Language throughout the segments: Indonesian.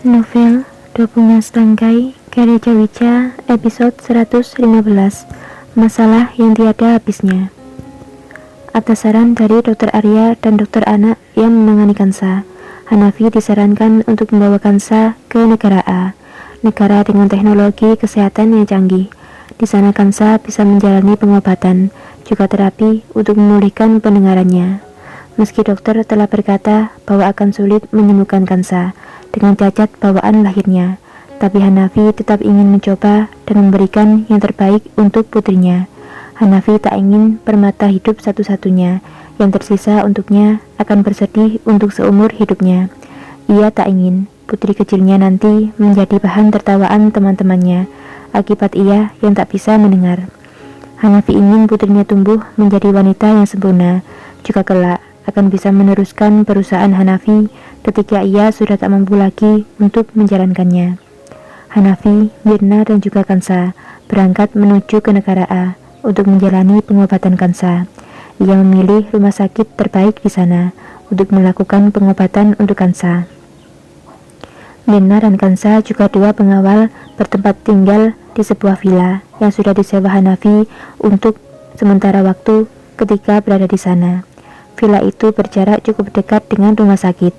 Novel Dua Bunga Setangkai karya Jawica, episode 115, Masalah yang tiada habisnya. Atas saran dari Dr. Arya dan Dr. Anak yang menangani Kansa, Hanafi disarankan untuk membawa Kansa ke negara A, negara dengan teknologi kesehatan yang canggih. Di sana Kansa bisa menjalani pengobatan, juga terapi untuk memulihkan pendengarannya. Meski dokter telah berkata bahwa akan sulit menyembuhkan Kansa dengan cacat bawaan lahirnya, tapi Hanafi tetap ingin mencoba dan memberikan yang terbaik untuk putrinya. Hanafi tak ingin permata hidup satu-satunya yang tersisa untuknya akan bersedih untuk seumur hidupnya. Ia tak ingin putri kecilnya nanti menjadi bahan tertawaan teman-temannya akibat ia yang tak bisa mendengar. Hanafi ingin putrinya tumbuh menjadi wanita yang sempurna, juga kelak akan bisa meneruskan perusahaan Hanafi ketika ia sudah tak mampu lagi untuk menjalankannya. Hanafi, Mirna dan juga Kansa berangkat menuju ke negara A untuk menjalani pengobatan Kansa. Ia memilih rumah sakit terbaik di sana untuk melakukan pengobatan untuk Kansa. Mirna dan Kansa juga dua pengawal bertempat tinggal di sebuah villa yang sudah disewa Hanafi untuk sementara waktu ketika berada di sana. Villa itu berjarak cukup dekat dengan rumah sakit,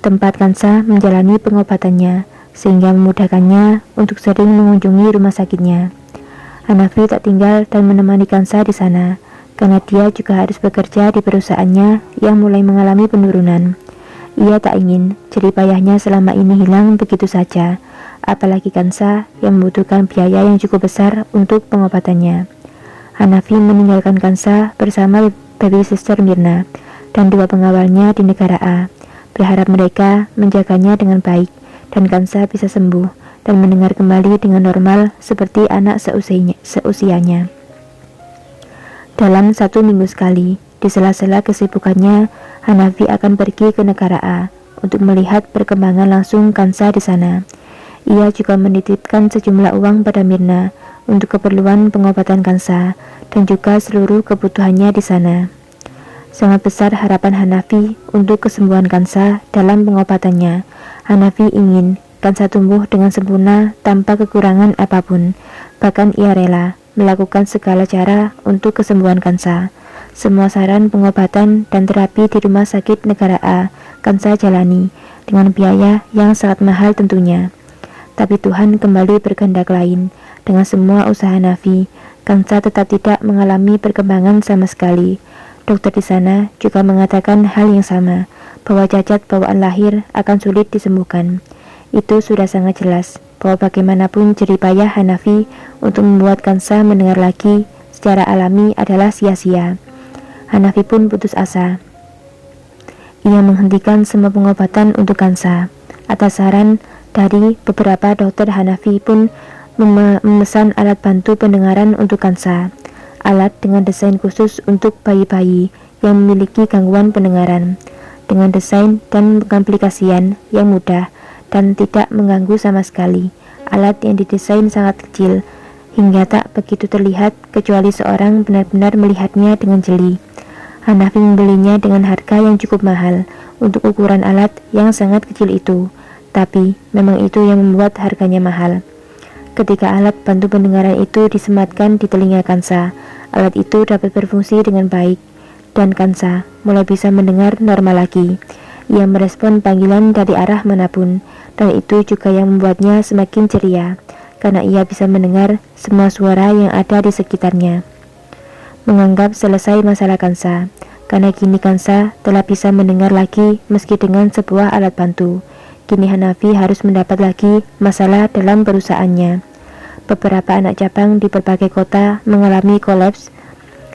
tempat Kansa menjalani pengobatannya, sehingga memudahkannya untuk sering mengunjungi rumah sakitnya. Hanafi tak tinggal dan menemani Kansa di sana, karena dia juga harus bekerja di perusahaannya yang mulai mengalami penurunan. Ia tak ingin jerih payahnya selama ini hilang begitu saja, apalagi Kansa yang membutuhkan biaya yang cukup besar untuk pengobatannya. Hanafi meninggalkan Kansa bersama baby sister Mirna dan dua pengawalnya di negara A, berharap mereka menjaganya dengan baik dan Kansa bisa sembuh dan mendengar kembali dengan normal seperti anak seusianya. Dalam 1 minggu sekali, di sela-sela kesibukannya, Hanafi akan pergi ke negara A untuk melihat perkembangan langsung Kansa di sana. Ia juga menitipkan sejumlah uang pada Mirna untuk keperluan pengobatan Kansa dan juga seluruh kebutuhannya di sana. Sangat besar harapan Hanafi untuk kesembuhan Kansa dalam pengobatannya. Hanafi ingin Kansa tumbuh dengan sempurna tanpa kekurangan apapun. Bahkan ia rela melakukan segala cara untuk kesembuhan Kansa. Semua saran pengobatan dan terapi di rumah sakit negara A Kansa jalani dengan biaya yang sangat mahal tentunya. Tapi Tuhan kembali berkehendak lain. Dengan semua usaha Hanafi, Kansa tetap tidak mengalami perkembangan sama sekali. Dokter di sana juga mengatakan hal yang sama, bahwa cacat bawaan lahir akan sulit disembuhkan. Itu sudah sangat jelas bahwa bagaimanapun jerih payah Hanafi untuk membuat Kansa mendengar lagi secara alami adalah sia-sia. Hanafi pun putus asa. Ia menghentikan semua pengobatan untuk Kansa. Atas saran dari beberapa dokter, Hanafi pun memesan alat bantu pendengaran untuk Kansa. Alat dengan desain khusus untuk bayi-bayi yang memiliki gangguan pendengaran, dengan desain dan pengaplikasian yang mudah dan tidak mengganggu sama sekali. Alat yang didesain sangat kecil hingga tak begitu terlihat kecuali seorang benar-benar melihatnya dengan jeli. Hanafi membelinya dengan harga yang cukup mahal untuk ukuran alat yang sangat kecil itu, tapi memang itu yang membuat harganya mahal. Ketika alat bantu pendengaran itu disematkan di telinga Kansa, alat itu dapat berfungsi dengan baik dan Kansa mulai bisa mendengar normal lagi. Ia merespon panggilan dari arah manapun, dan itu juga yang membuatnya semakin ceria karena ia bisa mendengar semua suara yang ada di sekitarnya. Menganggap selesai masalah Kansa, karena kini Kansa telah bisa mendengar lagi meski dengan sebuah alat bantu. Kini Hanafi harus mendapat lagi masalah dalam perusahaannya. Beberapa anak cabang di berbagai kota mengalami kolaps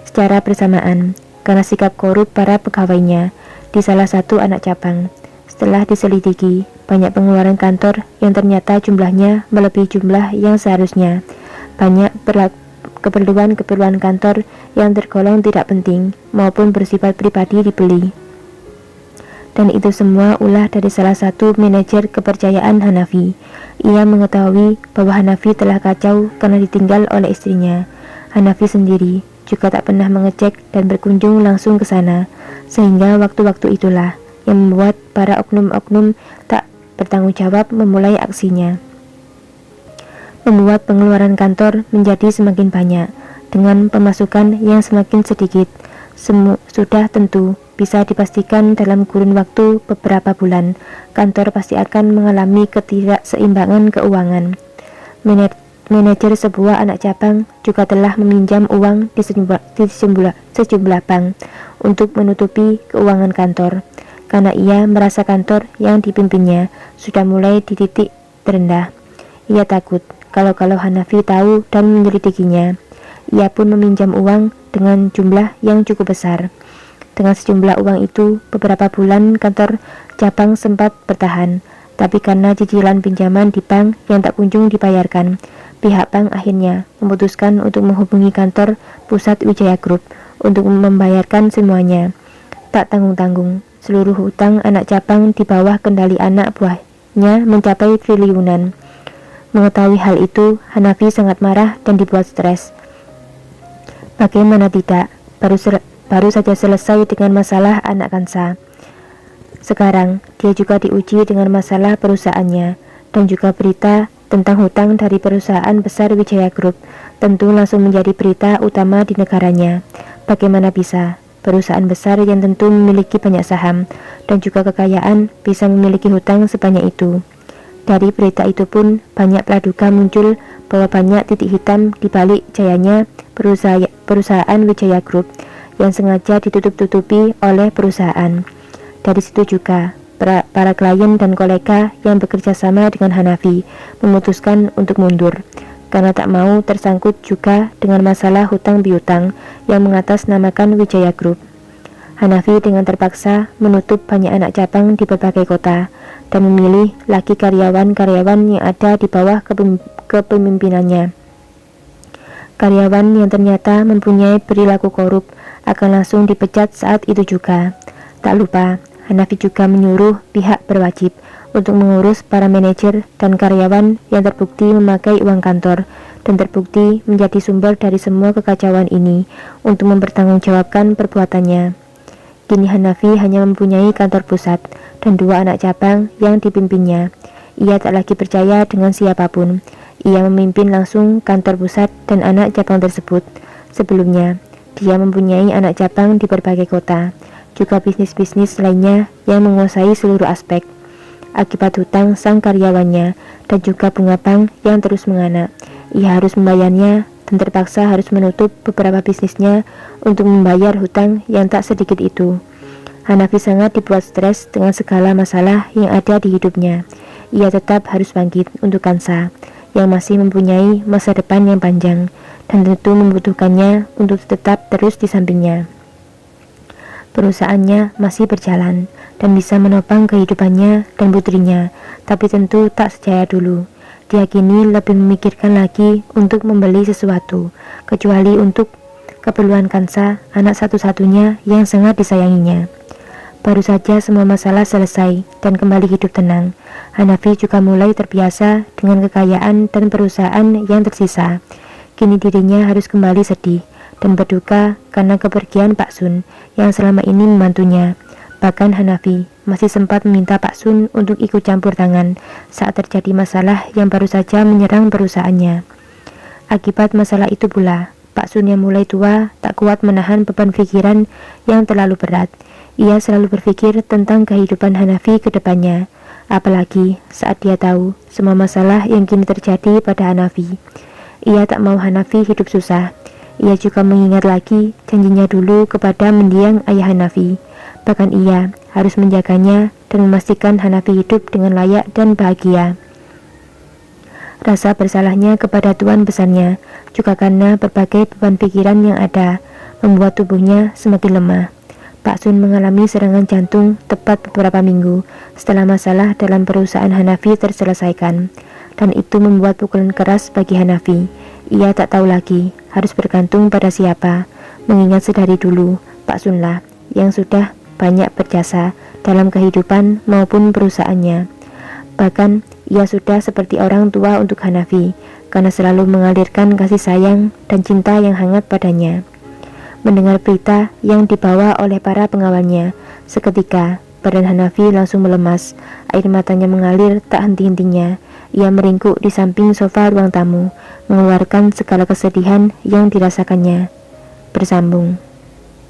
secara bersamaan karena sikap korup para pegawainya di salah satu anak cabang. Setelah diselidiki, banyak pengeluaran kantor yang ternyata jumlahnya melebihi jumlah yang seharusnya. Banyak keperluan kantor yang tergolong tidak penting maupun bersifat pribadi dibeli. Dan itu semua ulah dari salah satu manajer kepercayaan Hanafi. Ia mengetahui bahwa Hanafi telah kacau karena ditinggal oleh istrinya. Hanafi sendiri juga tak pernah mengecek dan berkunjung langsung ke sana, sehingga waktu-waktu itulah yang membuat para oknum-oknum tak bertanggung jawab memulai aksinya. Membuat pengeluaran kantor menjadi semakin banyak, dengan pemasukan yang semakin sedikit. Sudah tentu bisa dipastikan dalam kurun waktu beberapa bulan, kantor pasti akan mengalami ketidakseimbangan keuangan. Manajer sebuah anak cabang juga telah meminjam uang di sejumlah bank untuk menutupi keuangan kantor, karena ia merasa kantor yang dipimpinnya sudah mulai di titik terendah. Ia takut kalau Hanafi tahu dan menyelidikinya. Ia pun meminjam uang dengan jumlah yang cukup besar. Dengan sejumlah uang itu, beberapa bulan kantor cabang sempat bertahan, tapi karena cicilan pinjaman di bank yang tak kunjung dibayarkan, pihak bank akhirnya memutuskan untuk menghubungi kantor pusat Wijaya Group untuk membayarkan semuanya. Tak tanggung-tanggung, seluruh hutang anak cabang di bawah kendali anak buahnya mencapai triliunan. Mengetahui hal itu, Hanafi sangat marah dan dibuat stres. Bagaimana tidak, baru saja selesai dengan masalah anak Kansa. Sekarang, dia juga diuji dengan masalah perusahaannya, dan juga berita tentang hutang dari perusahaan besar Wijaya Group, tentu langsung menjadi berita utama di negaranya. Bagaimana bisa, perusahaan besar yang tentu memiliki banyak saham, dan juga kekayaan, bisa memiliki hutang sebanyak itu. Dari berita itu pun, banyak praduga muncul bahwa banyak titik hitam di balik jayanya perusahaan Wijaya Group yang sengaja ditutup-tutupi oleh perusahaan. Dari situ juga, para klien dan kolega yang bekerja sama dengan Hanafi memutuskan untuk mundur, karena tak mau tersangkut juga dengan masalah hutang piutang yang mengatasnamakan Wijaya Group. Hanafi dengan terpaksa menutup banyak anak cabang di berbagai kota dan memilih lagi karyawan-karyawan yang ada di bawah kepemimpinannya. Karyawan yang ternyata mempunyai perilaku korup akan langsung dipecat saat itu juga. Tak lupa, Hanafi juga menyuruh pihak berwajib untuk mengurus para manajer dan karyawan yang terbukti memakai uang kantor dan terbukti menjadi sumber dari semua kekacauan ini untuk mempertanggungjawabkan perbuatannya. Kini Hanafi hanya mempunyai kantor pusat dan 2 anak cabang yang dipimpinnya. Ia tak lagi percaya dengan siapapun. Ia memimpin langsung kantor pusat dan anak cabang tersebut. Sebelumnya, dia mempunyai anak cabang di berbagai kota, juga bisnis-bisnis lainnya yang menguasai seluruh aspek. Akibat hutang sang karyawannya dan juga bunga bank yang terus menganak, ia harus membayarnya dan terpaksa harus menutup beberapa bisnisnya untuk membayar hutang yang tak sedikit itu. Hanafi sangat dibuat stres dengan segala masalah yang ada di hidupnya. Ia tetap harus bangkit untuk Kansa yang masih mempunyai masa depan yang panjang dan tentu membutuhkannya untuk tetap terus di sampingnya. Perusahaannya masih berjalan dan bisa menopang kehidupannya dan putrinya, tapi tentu tak sejaya dulu. Dia kini lebih memikirkan lagi untuk membeli sesuatu, kecuali untuk keperluan Kansa, anak satu-satunya yang sangat disayanginya. Baru saja semua masalah selesai dan kembali hidup tenang, Hanafi juga mulai terbiasa dengan kekayaan dan perusahaan yang tersisa. Kini dirinya harus kembali sedih dan berduka karena kepergian Pak Sun yang selama ini membantunya. Bahkan Hanafi masih sempat meminta Pak Sun untuk ikut campur tangan saat terjadi masalah yang baru saja menyerang perusahaannya. Akibat masalah itu pula, Pak Sun yang mulai tua tak kuat menahan beban pikiran yang terlalu berat. Ia selalu berpikir tentang kehidupan Hanafi ke depannya, apalagi saat dia tahu semua masalah yang kini terjadi pada Hanafi. Ia tak mau Hanafi hidup susah. Ia juga mengingat lagi janjinya dulu kepada mendiang ayah Hanafi. Bahkan ia harus menjaganya dan memastikan Hanafi hidup dengan layak dan bahagia. Rasa bersalahnya kepada tuan besarnya, juga karena berbagai beban pikiran yang ada, membuat tubuhnya semakin lemah. Pak Sun mengalami serangan jantung tepat beberapa minggu setelah masalah dalam perusahaan Hanafi terselesaikan, dan itu membuat pukulan keras bagi Hanafi. Ia tak tahu lagi harus bergantung pada siapa, mengingat sedari dulu Pak Sun lah yang sudah banyak berjasa dalam kehidupan maupun perusahaannya. Bahkan ia sudah seperti orang tua untuk Hanafi karena selalu mengalirkan kasih sayang dan cinta yang hangat padanya. Mendengar berita yang dibawa oleh para pengawalnya, seketika badan Hanafi langsung melemas. Air matanya mengalir tak henti-hentinya. Ia meringkuk di samping sofa ruang tamu, mengeluarkan segala kesedihan yang dirasakannya. Bersambung.